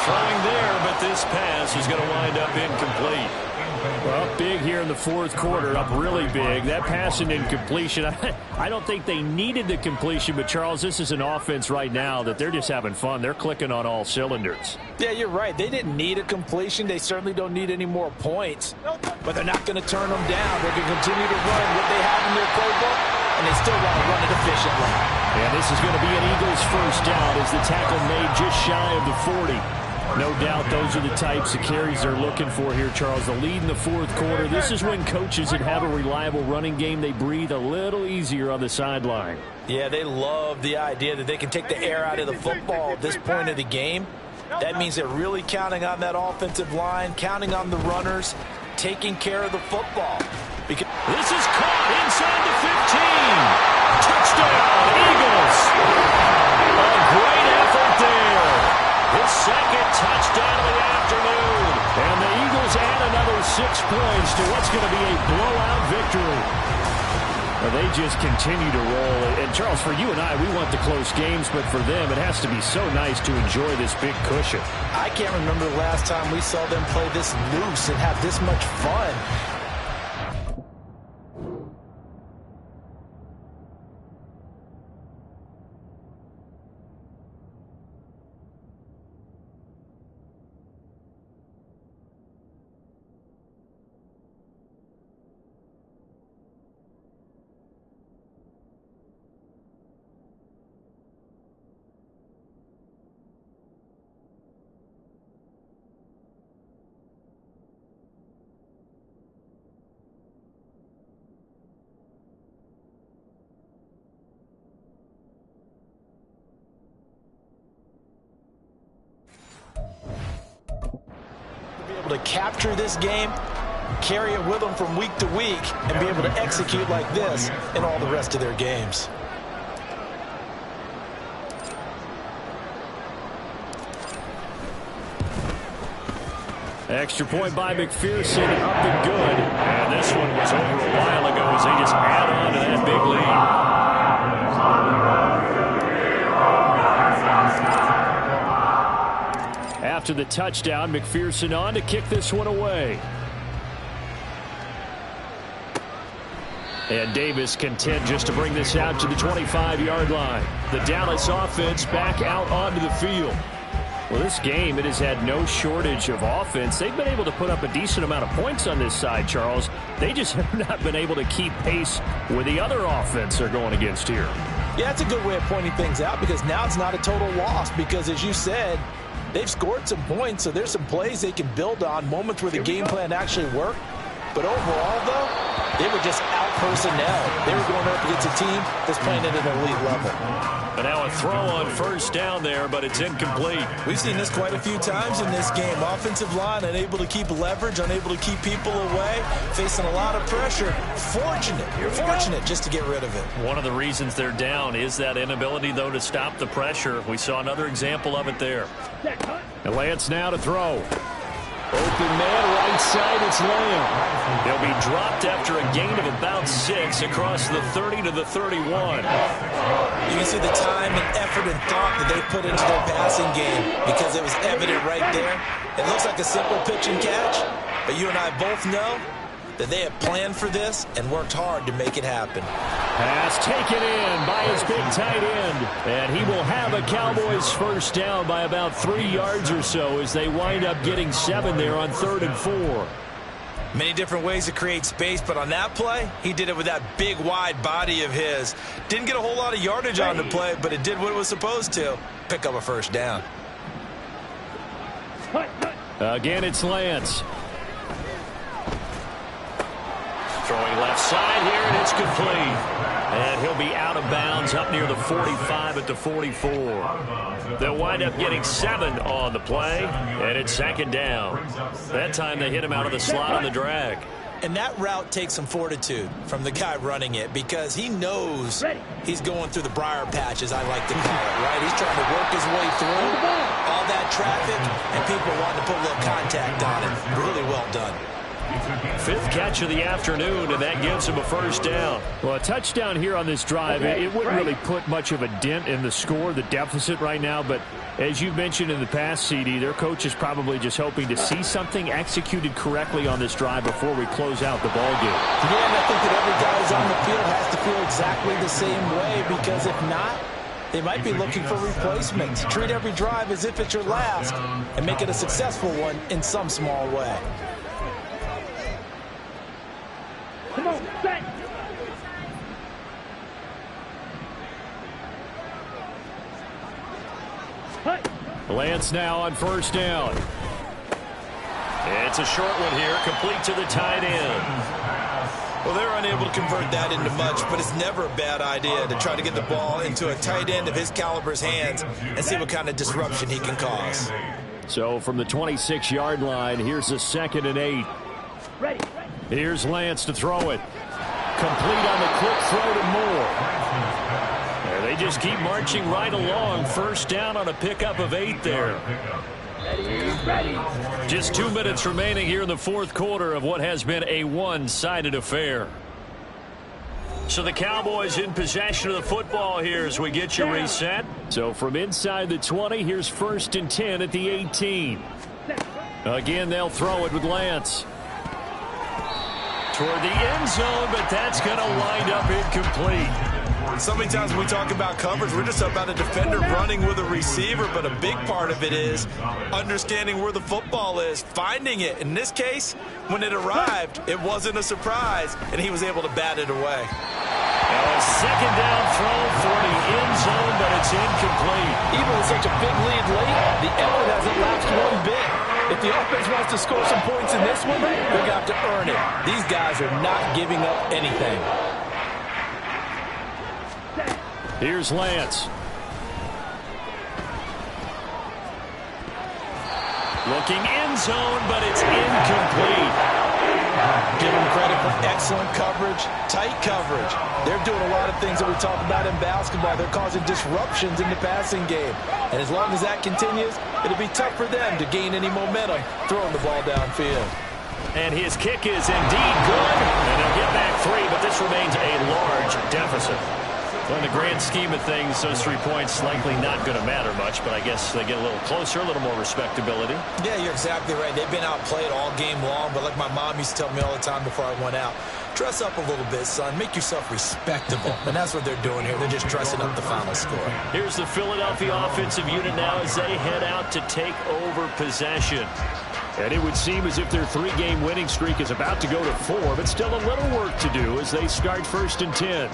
Throwing there, but this pass is going to wind up incomplete. Well, big here in the fourth quarter, up really big. That pass and incompletion, I don't think they needed the completion, but Charles, this is an offense right now that they're just having fun. They're clicking on all cylinders. Yeah, you're right. They didn't need a completion. They certainly don't need any more points, but they're not going to turn them down. They're going to continue to run what they have in their playbook, and they still want to run it efficiently. And this is going to be an Eagles first down as the tackle made just shy of the 40. No doubt those are the types of carries they're looking for here, Charles. The lead in the fourth quarter. This is when coaches that have a reliable running game, they breathe a little easier on the sideline. Yeah, they love the idea that they can take the air out of the football at this point of the game. That means they're really counting on that offensive line, counting on the runners, taking care of the football. Because this is caught inside the 15. Touchdown, Eagles. A great effort there. His second touchdown of the afternoon. And the Eagles add another 6 points to what's going to be a blowout victory. Well, they just continue to roll. And, Charles, for you and I, we want the close games, but for them, it has to be so nice to enjoy this big cushion. I can't remember the last time we saw them play this loose and have this much fun. To capture this game, carry it with them from week to week, and be able to execute like this in all the rest of their games. Extra point by McPherson, up and good. And this one was over a while ago as they just add on to that big lead. After the touchdown, McPherson on to kick this one away. And Davis content just to bring this out to the 25-yard line. The Dallas offense back out onto the field. Well, this game, it has had no shortage of offense. They've been able to put up a decent amount of points on this side, Charles. They just have not been able to keep pace with the other offense they're going against here. Yeah, that's a good way of pointing things out because now it's not a total loss because, as you said, they've scored some points, so there's some plays they can build on, moments where the game plan actually worked. But overall, though, they were just out-personnel. They were going up against a team that's playing at an elite level. But now a throw on first down there, but it's incomplete. We've seen this quite a few times in this game. Offensive line unable to keep leverage, unable to keep people away, facing a lot of pressure. Fortunate just to get rid of it. One of the reasons they're down is that inability, though, to stop the pressure. We saw another example of it there. And Lance now to throw. Open man, right side, it's Lamb. He'll be dropped after a gain of about 6 across the 30 to the 31. You can see the time and effort and thought that they put into their passing game because it was evident right there. It looks like a simple pitch and catch, but you and I both know that they have planned for this and worked hard to make it happen. Pass taken in by his big tight end. And he will have a Cowboys first down by about 3 yards or so as they wind up getting 7 there on 3rd and 4. Many different ways to create space, but on that play, he did it with that big, wide body of his. Didn't get a whole lot of yardage on the play, but it did what it was supposed to. Pick up a first down. Again, it's Lance. Throwing left side here, and it's complete. And he'll be out of bounds up near the 45 at the 44. They'll wind up getting 7 on the play, and it's 2nd down. That time they hit him out of the slot on the drag. And that route takes some fortitude from the guy running it because he knows he's going through the briar patch, as I like to call it, right? He's trying to work his way through all that traffic, and people wanting to put a little contact on it. Really well done. 5th catch of the afternoon, and that gives him a first down. Well, a touchdown here on this drive, it wouldn't really put much of a dent in the score, the deficit right now, but as you've mentioned in the past, CD, their coach is probably just hoping to see something executed correctly on this drive before we close out the ball game. Yeah, and I think that every guy who's on the field has to feel exactly the same way, because if not, they might be looking for replacements. Treat every drive as if it's your last and make it a successful one in some small way. Come on, set. Lance now on first down. It's a short one here, complete to the tight end. Well, they're unable to convert that into much, but it's never a bad idea to try to get the ball into a tight end of his caliber's hands and see what kind of disruption he can cause. So from the 26-yard line, here's a 2nd and 8. Ready. Here's Lance to throw it. Complete on the quick throw to Moore. They just keep marching right along. First down on a pickup of 8 there. Ready. Just 2 minutes remaining here in the 4th quarter of what has been a one-sided affair. So the Cowboys in possession of the football here as we get you reset. So from inside the 20, here's 1st and 10 at the 18. Again, they'll throw it with Lance. Toward the end zone, but that's going to wind up incomplete. So many times when we talk about coverage, we're just about a defender running with a receiver, but a big part of it is understanding where the football is, finding it. In this case, when it arrived, it wasn't a surprise, and he was able to bat it away. A 2nd down throw for the end zone, but it's incomplete. Even with such a big lead late, the effort hasn't lapsed one bit. If the offense wants to score some points in this one, they're going to have to earn it. These guys are not giving up anything. Here's Lance. Looking end zone, but it's incomplete. Give them credit for excellent coverage, tight coverage. They're doing a lot of things that we talk about in basketball. They're causing disruptions in the passing game. And as long as that continues, it'll be tough for them to gain any momentum throwing the ball downfield. And his kick is indeed good. And they'll get back 3, but this remains a large deficit. Well, in the grand scheme of things, those 3 points likely not going to matter much, but I guess they get a little closer, a little more respectability. Yeah, you're exactly right. They've been outplayed all game long, but like my mom used to tell me all the time before I went out, dress up a little bit, son. Make yourself respectable. And that's what they're doing here. They're just dressing up the final score. Here's the Philadelphia offensive unit now as they head out to take over possession. And it would seem as if their 3-game winning streak is about to go to 4, but still a little work to do as they start 1st and 10.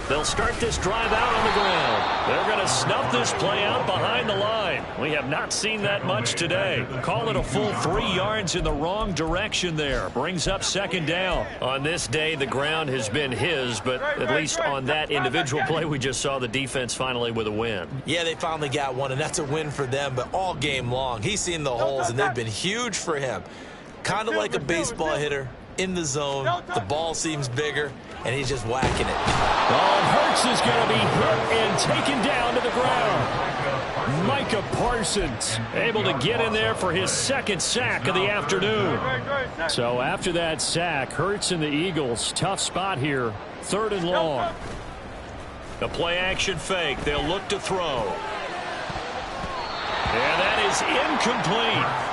They'll start this drive out on the ground. They're going to snuff this play out behind the line. We have not seen that much today. Call it a full 3 yards in the wrong direction there. Brings up 2nd down. On this day, the ground has been his, but at least on that individual play, we just saw the defense finally with a win. Yeah, they finally got one, and that's a win for them, but all game long, he's seen the holes, and they've been huge for him. Kind of like a baseball hitter. In the zone, the ball seems bigger, and he's just whacking it. Oh, and Hurts is going to be hit and taken down to the ground. Micah Parsons able to get in there for his 2nd sack of the afternoon. So after that sack, Hurts and the Eagles, tough spot here, 3rd and long. The play-action fake. They'll look to throw. And that is incomplete.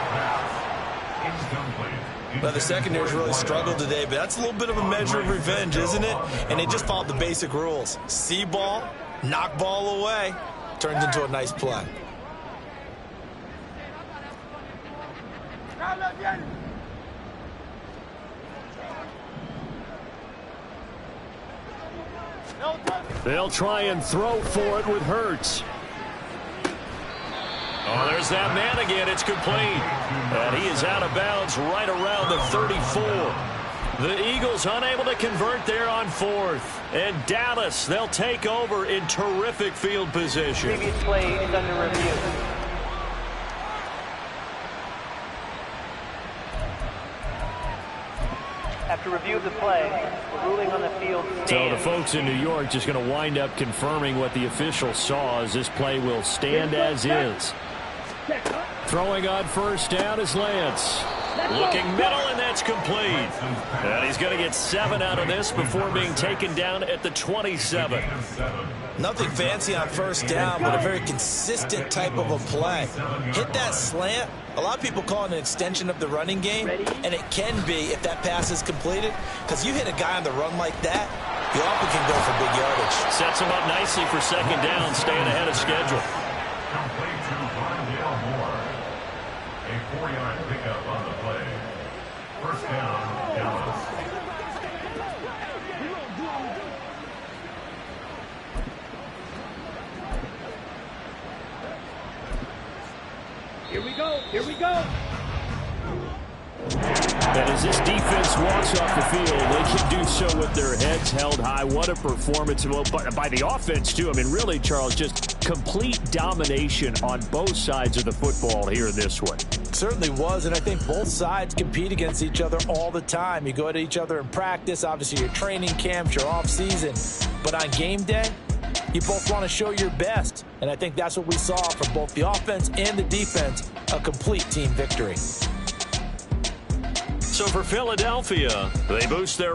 Well, the secondary's really struggled today, but that's a little bit of a measure of revenge, isn't it? And they just followed the basic rules. See ball, knock ball away, turns into a nice play. They'll try and throw for it with Hurts. Oh, there's that man again. It's complete. And he is out of bounds right around the 34. The Eagles unable to convert there on 4th. And Dallas, they'll take over in terrific field position. Previous play is under review. After review of the play, the ruling on the field stands. So the folks in New York just going to wind up confirming what the official saw, as this play will stand as is. Throwing on first down is Lance. Looking middle, and that's complete. And he's going to get 7 out of this before being taken down at the 27. Nothing fancy on first down, but a very consistent type of a play. Hit that slant. A lot of people call it an extension of the running game, and it can be if that pass is completed, because you hit a guy on the run like that, you often can go for big yardage. Sets him up nicely for second down, staying ahead of schedule. Complete to Rondale Moore. A 4-yard pickup on the play. First down, Dallas. Here we go. Here we go. And as this defense walks off the field, they can do so with their heads held high. What a performance by the offense, too. I mean, really, Charles, just complete domination on both sides of the football here in this one. Certainly was, and I think both sides compete against each other all the time. You go at each other in practice, obviously your training camps, your off-season. But on game day, you both want to show your best. And I think that's what we saw from both the offense and the defense, a complete team victory. So for Philadelphia, they boost their